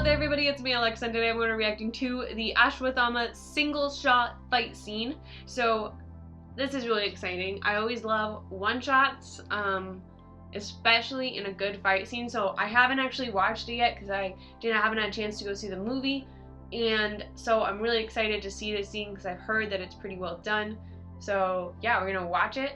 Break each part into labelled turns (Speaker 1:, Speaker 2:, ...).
Speaker 1: there everybody, it's me Alexa, and today I'm going to be reacting to the Aswathama single shot fight scene. So this is really exciting. I always love one shots, especially in a good fight scene. So I haven't actually watched it yet because I haven't had a chance to go see the movie, and so I'm really excited to see this scene because I've heard that it's pretty well done. So yeah, we're gonna watch it,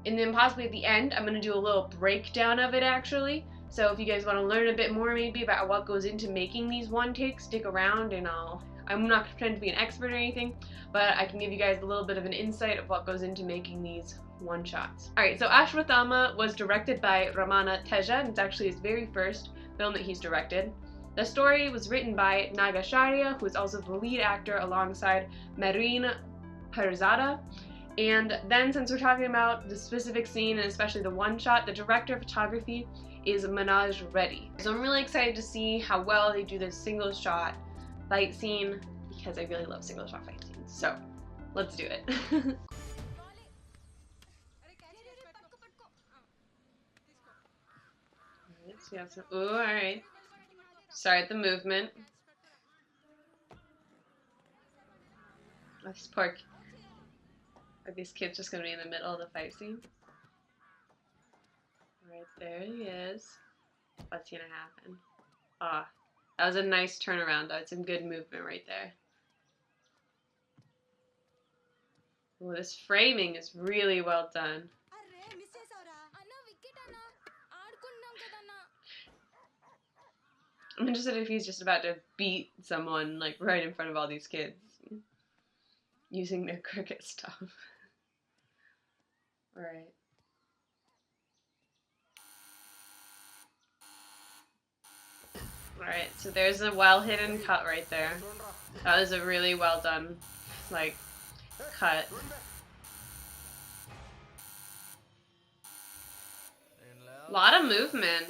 Speaker 1: and then possibly at the end I'm gonna do a little breakdown of it actually. So if you guys want to learn a bit more maybe about what goes into making these one takes, stick around, and I'm not pretending to be an expert or anything, but I can give you guys a little bit of an insight of what goes into making these one shots. Alright, so Aswathama was directed by Ramana, and it's actually his very first film that he's directed. The story was written by Naga Shaurya, who is also the lead actor alongside Mehreen. And then, since we're talking about the specific scene and especially the one shot, the director of photography is Mehreen. So I'm really excited to see how well they do this single shot fight scene because I really love single shot fight scenes. So let's do it. Ooh, alright. Start the movement. Oh, are these kids just gonna be in the middle of the fight scene? Right there he is. What's gonna happen? Ah, that was a nice turnaround though. It's some good movement right there. Oh, this framing is really well done. I'm interested if he's just about to beat someone like right in front of all these kids using their cricket stuff. Alright. Alright, so there's a well-hidden cut right there. That was a really well done, like, cut. A lot of movement.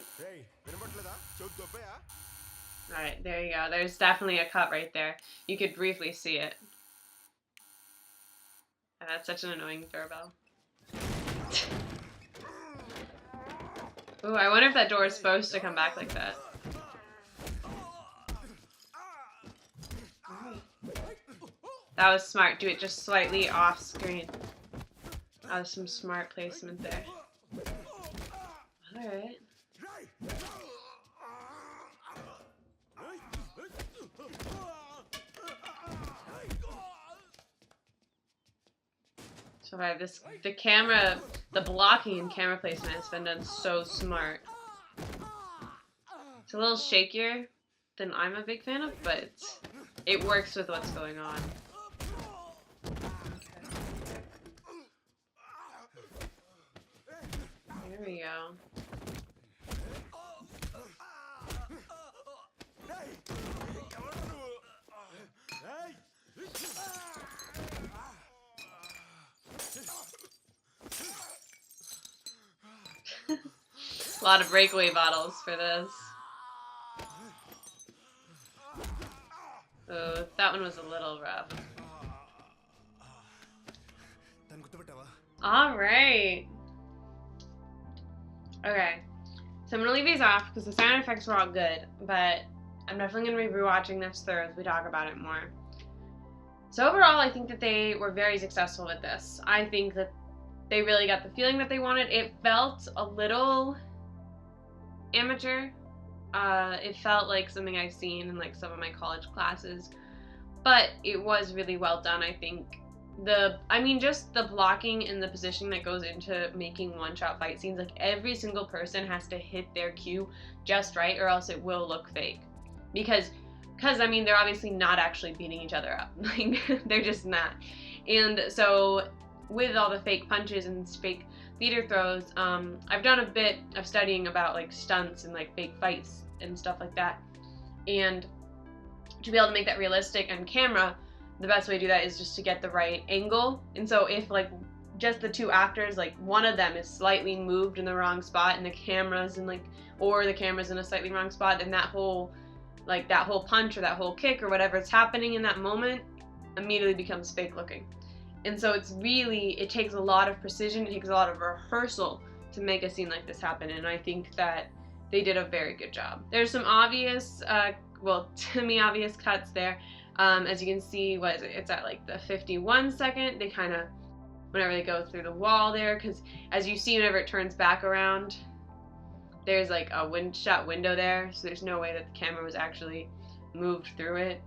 Speaker 1: Alright, there you go. There's definitely a cut right there. You could briefly see it. And that's such an annoying doorbell. Ooh, I wonder if that door is supposed to come back like that. That was smart. Do it just slightly off screen. That was some smart placement there. Alright. So the camera, the blocking and camera placement has been done so smart. It's a little shakier than I'm a big fan of, but it works with what's going on. There we go. A lot of breakaway bottles for this. Oh, that one was a little rough. Alright. Okay. So I'm gonna leave these off because the sound effects were all good, but I'm definitely gonna be rewatching this through as we talk about it more. So overall, I think that they were very successful with this. I think that they really got the feeling that they wanted. It felt a little amateur. It felt like something I've seen in like some of my college classes, but it was really well done. I think just the blocking and the positioning that goes into making one-shot fight scenes, like every single person has to hit their cue just right or else it will look fake. Because I mean, they're obviously not actually beating each other up. Like, they're just not. And so with all the fake punches and fake theater throws, I've done a bit of studying about like stunts and like fake fights and stuff like that. And to be able to make that realistic on camera, the best way to do that is just to get the right angle. And so if like just the two actors, like one of them is slightly moved in the wrong spot and the camera's in the camera's in a slightly wrong spot, then that whole punch or that whole kick or whatever is happening in that moment immediately becomes fake looking. And so it takes a lot of precision, it takes a lot of rehearsal to make a scene like this happen, and I think that they did a very good job. There's some obvious well, to me, obvious cuts there. As you can see, what is it? It's at like the 51 second. They kind of, whenever they go through the wall there, because as you see, whenever it turns back around, there's like a shot window there, so there's no way that the camera was actually moved through it.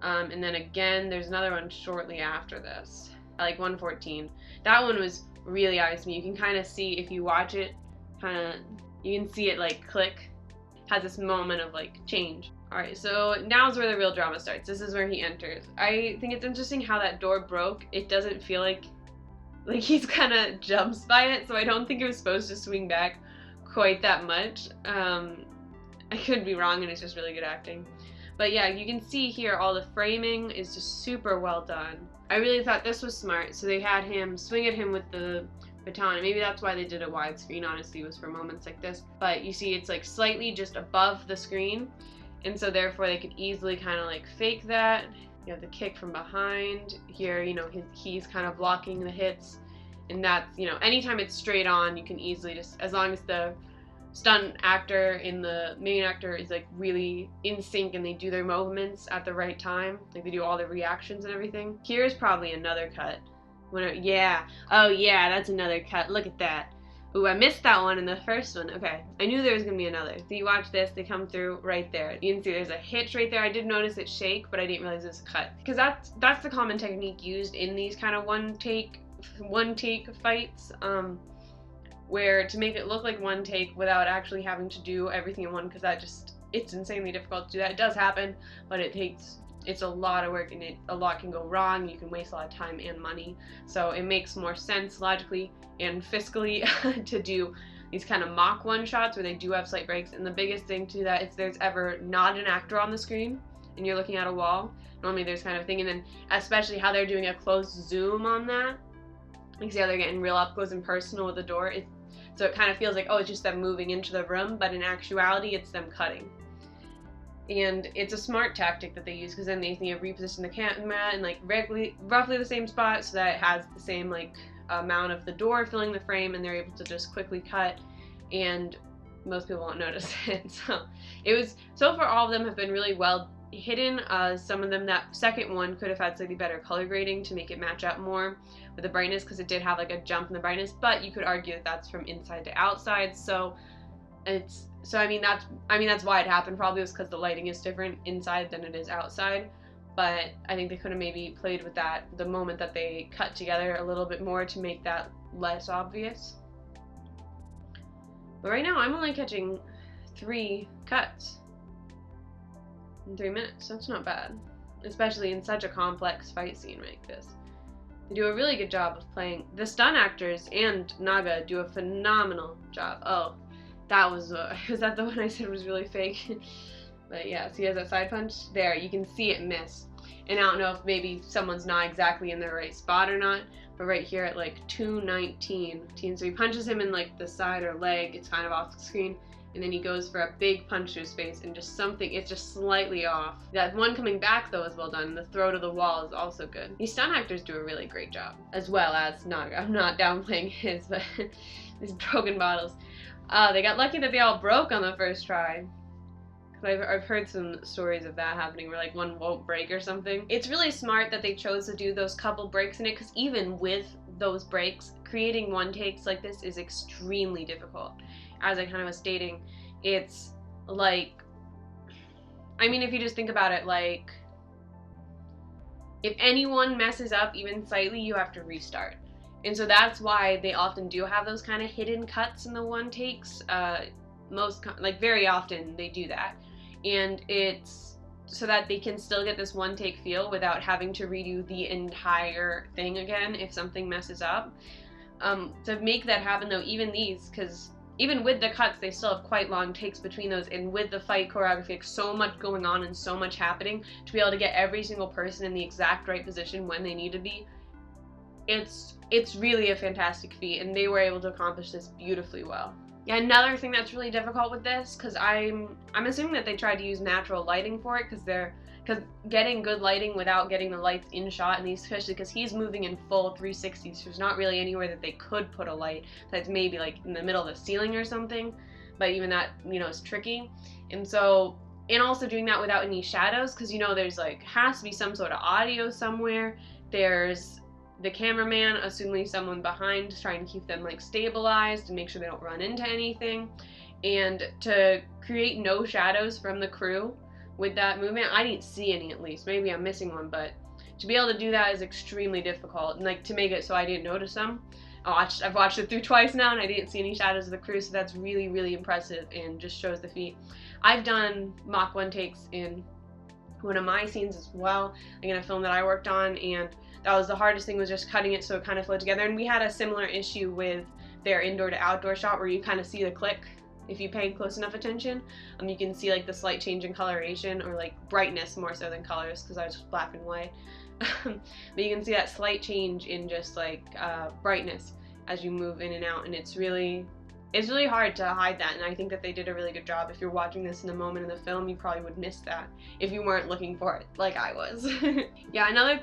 Speaker 1: And then again, there's another one shortly after this, at like 1:14. That one was really obvious to me. You can kind of see, if you watch it, you can see it like click, has this moment of like change. Alright, so now's where the real drama starts. This is where he enters. I think it's interesting how that door broke. It doesn't feel like he's kind of jumps by it, so I don't think it was supposed to swing back quite that much. I could be wrong, and it's just really good acting. But yeah, you can see here all the framing is just super well done. I really thought this was smart, so they had him swing at him with the baton, and maybe that's why they did a widescreen, honestly, was for moments like this. But you see it's like slightly just above the screen, and so therefore they could easily kind of like fake that. You have the kick from behind here, you know, he's kind of blocking the hits, and that's, you know, anytime it's straight on, you can easily just, as long as the stunt actor and the main actor is like really in sync and they do their movements at the right time, like they do all the reactions and everything. Here's probably another cut. Yeah, oh yeah, that's another cut. Look at that. Ooh, I missed that one in the first one. Okay, I knew there was gonna be another. So you watch this, they come through right there. You can see there's a hitch right there. I did notice it shake, but I didn't realize it was a cut. Because that's the common technique used in these kind of one take fights, where to make it look like one take without actually having to do everything in one, because it's insanely difficult to do that. It does happen, but it's a lot of work, and a lot can go wrong. You can waste a lot of time and money. So it makes more sense logically and fiscally to do these kind of mock one shots where they do have slight breaks. And the biggest thing to that is there's ever not an actor on the screen and you're looking at a wall. Normally there's kind of a thing, and then especially how they're doing a close zoom on that. You see how they're getting real up close and personal with the door. So it kind of feels like, oh, it's just them moving into the room, but in actuality it's them cutting. And it's a smart tactic that they use, because then they reposition the camera in like roughly the same spot so that it has the same like amount of the door filling the frame, and they're able to just quickly cut, and most people won't notice it. So far all of them have been really well hidden. Some of them, that second one could have had slightly better color grading to make it match up more with the brightness, because it did have like a jump in the brightness, but you could argue that that's from inside to outside. I mean that's why it happened. Probably was because the lighting is different inside than it is outside. But I think they could have maybe played with that the moment that they cut together a little bit more to make that less obvious. But right now I'm only catching 3 cuts in 3 minutes. That's not bad, especially in such a complex fight scene like this. They do a really good job of playing. The stunt actors and Naga do a phenomenal job. Oh, that was that the one I said was really fake? But yeah, so he has that side punch there. You can see it miss. And I don't know if maybe someone's not exactly in the right spot or not, but right here at like 2:19, so he punches him in like the side or leg. It's kind of off the screen. And then he goes for a big punch to his face, and it's just slightly off. That one coming back though is well done. The throw to the wall is also good. These stunt actors do a really great job, as well as Naga. I'm not downplaying his, but these broken bottles. They got lucky that they all broke on the first try. I've heard some stories of that happening where like one won't break or something. It's really smart that they chose to do those couple breaks in it, because even with those breaks, creating one takes like this is extremely difficult. As I kind of was stating, it's like, I mean, if you just think about it, like, if anyone messes up even slightly, you have to restart. And so that's why they often do have those kind of hidden cuts in the one takes. Very often they do that. And it's so that they can still get this one take feel without having to redo the entire thing again if something messes up. To make that happen though, even these, because even with the cuts, they still have quite long takes between those, and with the fight choreography, like so much going on and so much happening, to be able to get every single person in the exact right position when they need to be, it's really a fantastic feat, and they were able to accomplish this beautifully well. Yeah, another thing that's really difficult with this, because I'm assuming that they tried to use natural lighting for it, because getting good lighting without getting the lights in shot, and especially because he's moving in full 360, so there's not really anywhere that they could put a light that's maybe like in the middle of the ceiling or something, but even that, is tricky. And so And also doing that without any shadows, because, you know, there's like, has to be some sort of audio somewhere. There's the cameraman, assuming someone behind, trying to keep them like stabilized and make sure they don't run into anything. And to create no shadows from the crew with that movement, I didn't see any, at least. Maybe I'm missing one, but to be able to do that is extremely difficult. And like to make it so I didn't notice them. I've watched it through twice now, and I didn't see any shadows of the crew, so that's really, really impressive and just shows the feat. I've done Mach 1 takes in one of my scenes as well, like in a film that I worked on, and that was the hardest thing, was just cutting it so it kind of flowed together. And we had a similar issue with their indoor to outdoor shot where you kind of see the click. If you pay close enough attention, you can see like the slight change in coloration, or like brightness more so than colors, because I was black and white. But you can see that slight change in just like brightness as you move in and out, and it's really hard to hide that, and I think that they did a really good job. If you're watching this in the moment in the film, you probably would miss that if you weren't looking for it like I was. Yeah, another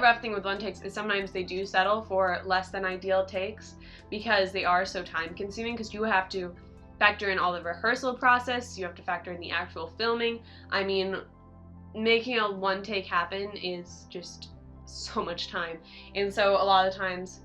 Speaker 1: rough thing with one takes is sometimes they do settle for less than ideal takes because they are so time consuming, because you have to factor in all the rehearsal process, you have to factor in the actual filming. I mean, making a one take happen is just so much time. And so a lot of times,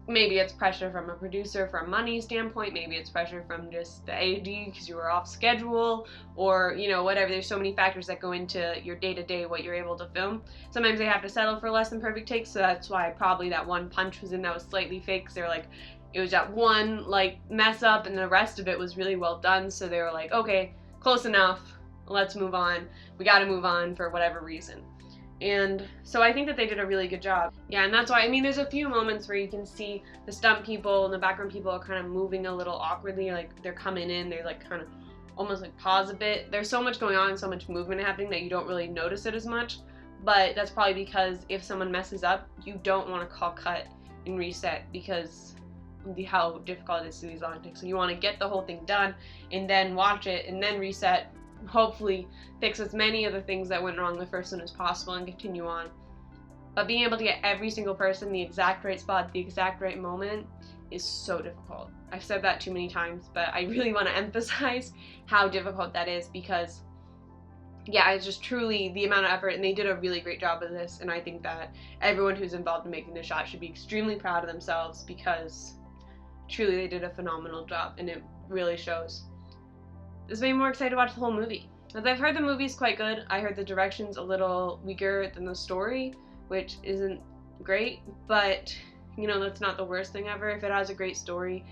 Speaker 1: maybe it's pressure from a producer from a money standpoint, maybe it's pressure from just the AD because you were off schedule, or, you know, whatever. There's so many factors that go into your day-to-day, what you're able to film. Sometimes they have to settle for less than perfect takes, so that's why probably that one punch was in that was slightly fake, because they're like, it was that one like mess up and the rest of it was really well done, so they were like, okay, close enough, let's move on. We got to move on for whatever reason. And so I think that they did a really good job. Yeah, and that's why, I mean, there's a few moments where you can see the stunt people and the background people are kind of moving a little awkwardly, like they're coming in, they're like kind of almost like pause a bit. There's so much going on and so much movement happening that you don't really notice it as much, but that's probably because if someone messes up, you don't want to call cut and reset because of how difficult it is to do these long takes. So you want to get the whole thing done and then watch it and then reset, hopefully fix as many of the things that went wrong the first one as possible and continue on. But being able to get every single person the exact right spot, the exact right moment is so difficult. I've said that too many times, but I really want to emphasize how difficult that is, because yeah, it's just truly the amount of effort, and they did a really great job of this, and I think that everyone who's involved in making this shot should be extremely proud of themselves, because truly they did a phenomenal job and it really shows. This made me more excited to watch the whole movie. As I've heard the movie's quite good. I heard the direction's a little weaker than the story, which isn't great, but you know, that's not the worst thing ever. If it has a great story,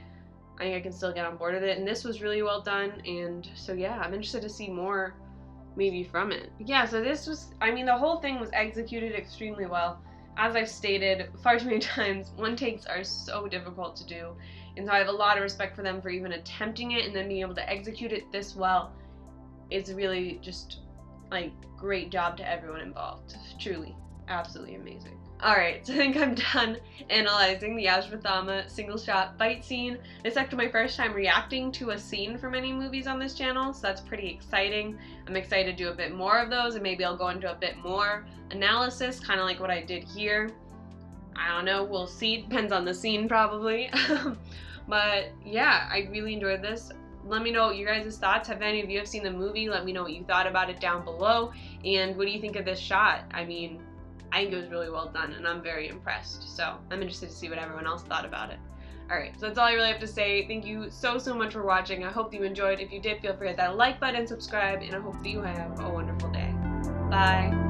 Speaker 1: I think I can still get on board with it, and this was really well done, and so yeah, I'm interested to see more maybe from it. Yeah, so this was, I mean, the whole thing was executed extremely well. As I've stated far too many times, one takes are so difficult to do, and so I have a lot of respect for them for even attempting it and then being able to execute it this well. It's really just like great job to everyone involved. Truly, absolutely amazing. Alright, so I think I'm done analyzing the Aswathama single shot fight scene. It's actually my first time reacting to a scene from any movies on this channel, so that's pretty exciting. I'm excited to do a bit more of those, and maybe I'll go into a bit more analysis, kind of like what I did here. I don't know, we'll see. Depends on the scene probably. But yeah, I really enjoyed this. Let me know your guys' thoughts. Have any of you have seen the movie? Let me know what you thought about it down below. And what do you think of this shot? I mean, I think it was really well done, and I'm very impressed. So I'm interested to see what everyone else thought about it. Alright, so that's all I really have to say. Thank you so much for watching. I hope you enjoyed. If you did, feel free to hit that like button, subscribe, and I hope that you have a wonderful day. Bye.